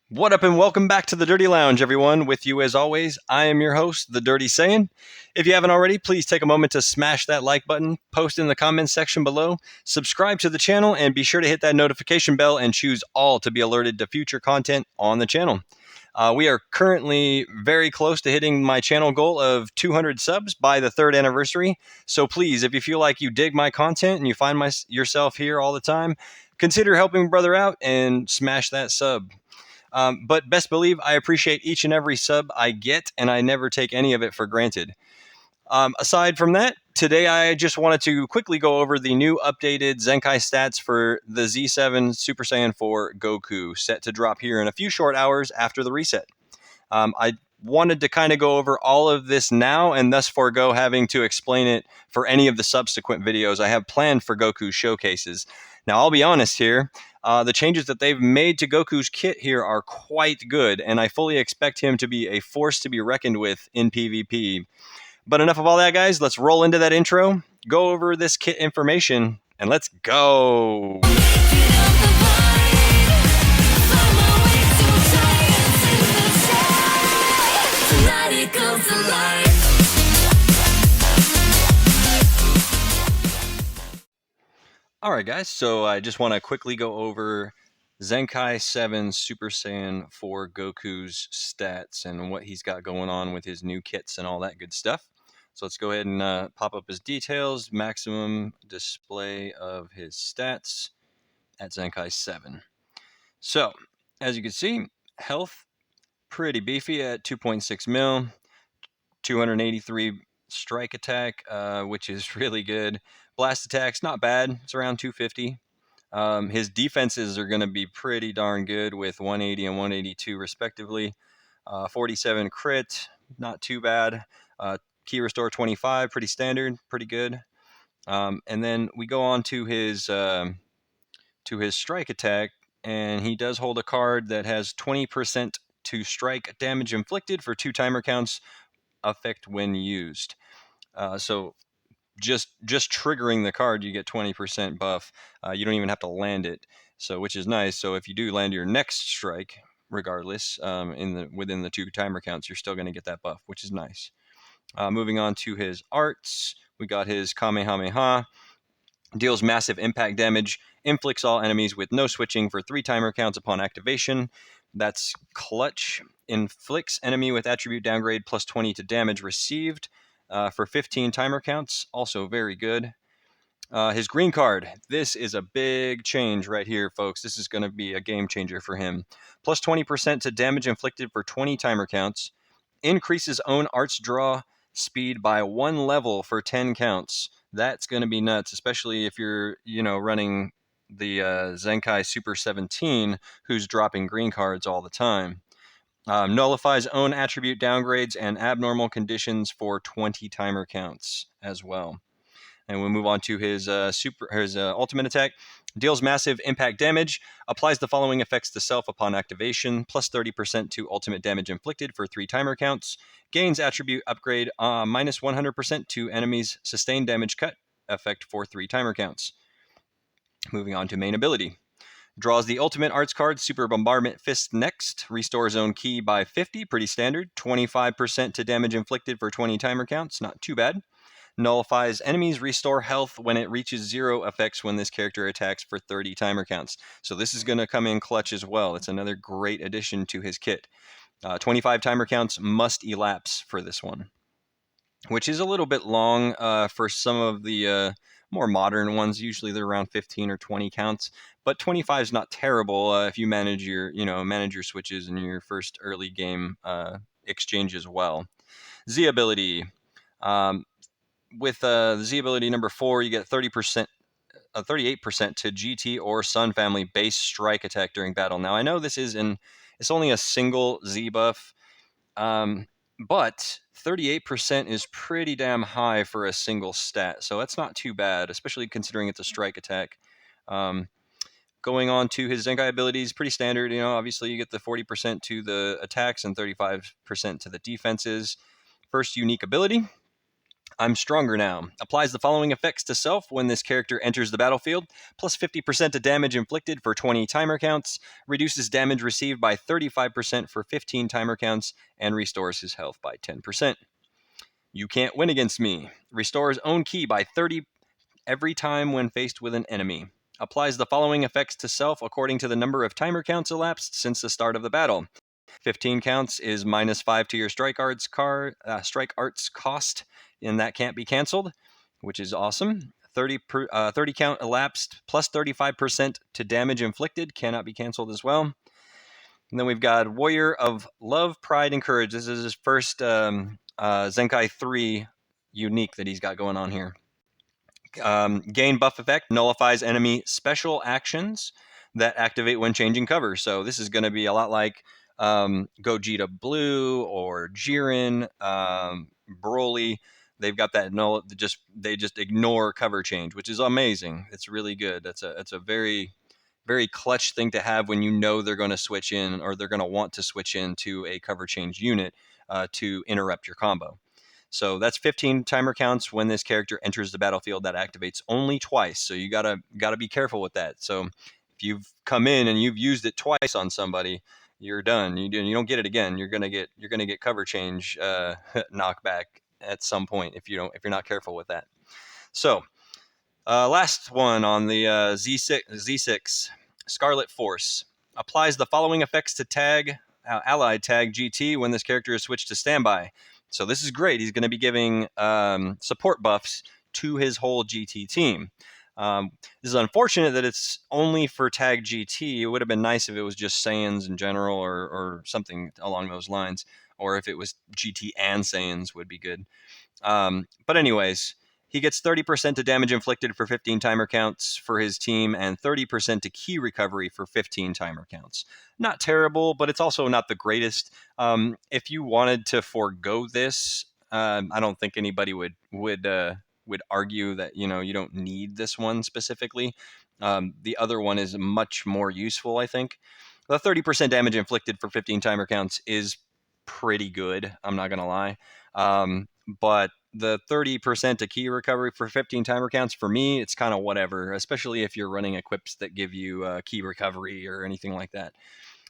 What up, and welcome back to the Dirty Lounge, everyone. With you, as always, I am your host, the Dirty Saiyan. If you haven't already, please take a moment to smash that like button, post in the comments section below, subscribe to the channel, and be sure to hit that notification bell and choose all to be alerted to future content on the channel. We are currently very close to hitting my channel goal of 200 subs by the 3rd anniversary. So please, if you feel like you dig my content and you find yourself here all the time, consider helping brother out and smash that sub. But best believe I appreciate each and every sub I get, and I never take any of it for granted. Aside from that, today I just wanted to quickly go over the new updated Zenkai stats for the Z7 Super Saiyan 4 Goku, set to drop here in a few short hours after the reset. I wanted to kind of go over all of this now and thus forego having to explain it for any of the subsequent videos I have planned for Goku showcases. Now, I'll be honest here, the changes that they've made to Goku's kit here are quite good, and I fully expect him to be a force to be reckoned with in PvP. But enough of all that, guys. Let's roll into that intro, go over this kit information, and let's go! Alright, guys, so I just want to quickly go over Zenkai 7 Super Saiyan 4 Goku's stats and what he's got going on with his new kits and all that good stuff. So let's go ahead and pop up his details, maximum display of his stats at Zenkai 7. So, as you can see, health, pretty beefy at 2.6 mil, 283 strike attack, which is really good. Blast attack's not bad. It's around 250. His defenses are going to be pretty darn good with 180 and 182 respectively. 47 crit, not too bad. Key restore 25, pretty standard, pretty good. And then we go on to his strike attack, and he does hold a card that has 20% to strike damage inflicted for 2 timer counts effect when used. So just triggering the card, you get 20% buff. You don't even have to land it, so which is nice. So if you do land your next strike, regardless, within the 2 timer counts, you're still going to get that buff, which is nice. Moving on to his arts, we got his Kamehameha. Deals massive impact damage, inflicts all enemies with no switching for 3 timer counts upon activation. That's clutch. Inflicts enemy with attribute downgrade plus 20 to damage received for 15 timer counts. Also very good. His green card. This is a big change right here, folks. This is going to be a game changer for him. Plus 20% to damage inflicted for 20 timer counts. Increases own arts draw speed by 1 level for 10 counts. That's going to be nuts, especially if you're, running the Zenkai Super 17, who's dropping green cards all the time. Nullifies own attribute downgrades and abnormal conditions for 20 timer counts as well. And we'll move on to his ultimate attack. Deals massive impact damage. Applies the following effects to self upon activation. Plus 30% to ultimate damage inflicted for 3 timer counts. Gains attribute upgrade minus 100% to enemies sustained damage cut effect for 3 timer counts. Moving on to main ability. Draws the ultimate arts card, Super Bombardment Fist next. Restores own ki by 50, pretty standard. 25% to damage inflicted for 20 timer counts, not too bad. Nullifies enemies restore health when it reaches 0 effects when this character attacks for 30 timer counts. So this is going to come in clutch as well. It's another great addition to his kit. 25 timer counts must elapse for this one, which is a little bit long for some of the more modern ones. Usually they're around 15 or 20 counts, but 25 is not terrible if you manage your switches in your first early game exchange as well. Z ability. With the Z ability number 4, you get 38% to GT or Sun family base strike attack during battle. Now I know it's only a single Z buff, but 38% is pretty damn high for a single stat, so that's not too bad, especially considering it's a strike attack. Going on to his Zenkai abilities, pretty standard. Obviously you get the 40% to the attacks and 35% to the defenses. First unique ability. I'm stronger now. Applies the following effects to self when this character enters the battlefield. Plus 50% to damage inflicted for 20 timer counts. Reduces damage received by 35% for 15 timer counts. And restores his health by 10%. You can't win against me. Restores own ki by 30 every time when faced with an enemy. Applies the following effects to self according to the number of timer counts elapsed since the start of the battle. 15 counts is -5 to your strike arts cost, and that can't be canceled, which is awesome. 30 count elapsed plus 35% to damage inflicted cannot be canceled as well. And then we've got Warrior of Love, Pride, and Courage. This is his first Zenkai 3 unique that he's got going on here. Gain buff effect nullifies enemy special actions that activate when changing cover. So this is going to be a lot like Gogeta Blue or Jiren, Broly. They've got that they just ignore cover change, which is amazing. It's really good. That's a very very clutch thing to have when you know they're going to switch in or they're going to want to switch into a cover change unit to interrupt your combo. So that's 15 timer counts when this character enters the battlefield. That activates only twice. So you gotta be careful with that. So if you've come in and you've used it twice on somebody, you're done. You don't get it again. You're gonna get cover change knockback at some point if you're not careful with that. So last one on the Z6 Scarlet Force applies the following effects to allied tag GT when this character is switched to standby. So this is great. He's going to be giving support buffs to his whole GT team. This is unfortunate that it's only for tag GT. It would have been nice if it was just Saiyans in general or something along those lines. Or if it was GT and Saiyans would be good. But anyways, he gets 30% to damage inflicted for 15 timer counts for his team and 30% to ki recovery for 15 timer counts. Not terrible, but it's also not the greatest. If you wanted to forego this, I don't think anybody would argue that you don't need this one specifically. The other one is much more useful, I think. The 30% damage inflicted for 15 timer counts is pretty good. I'm not gonna lie. But the 30% to ki recovery for 15 timer counts, for me, it's kind of whatever, especially if you're running equips that give you ki recovery or anything like that.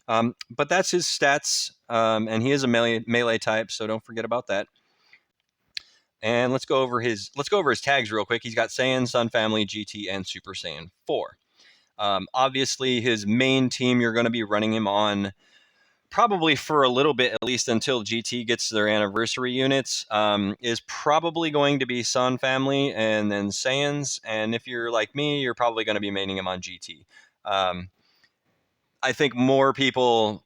But that's his stats, and he is a melee type, so don't forget about that. And let's go over his tags real quick. He's got Saiyan, Sun Family, GT, and Super Saiyan 4. Obviously, his main team, you're going to be running him on probably for a little bit, at least until GT gets their anniversary units, is probably going to be Sun Family and then Saiyans. And if you're like me, you're probably going to be maining him on GT. I think more people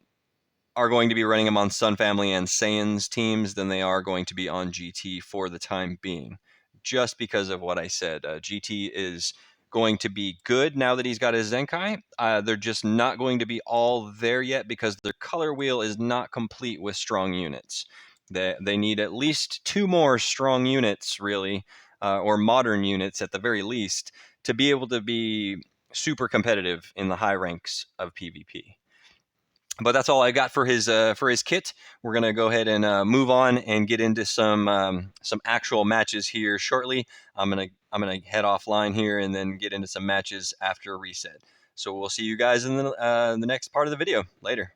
are going to be running him on Sun Family and Saiyans teams than they are going to be on GT for the time being, just because of what I said. GT is going to be good now that he's got his Zenkai. They're just not going to be all there yet because their color wheel is not complete with strong units. They need at least 2 more strong units, really, or modern units at the very least, to be able to be super competitive in the high ranks of PvP. But that's all I got for his kit. We're gonna go ahead and move on and get into some actual matches here shortly. I'm gonna head offline here and then get into some matches after a reset. So we'll see you guys in the next part of the video. Later.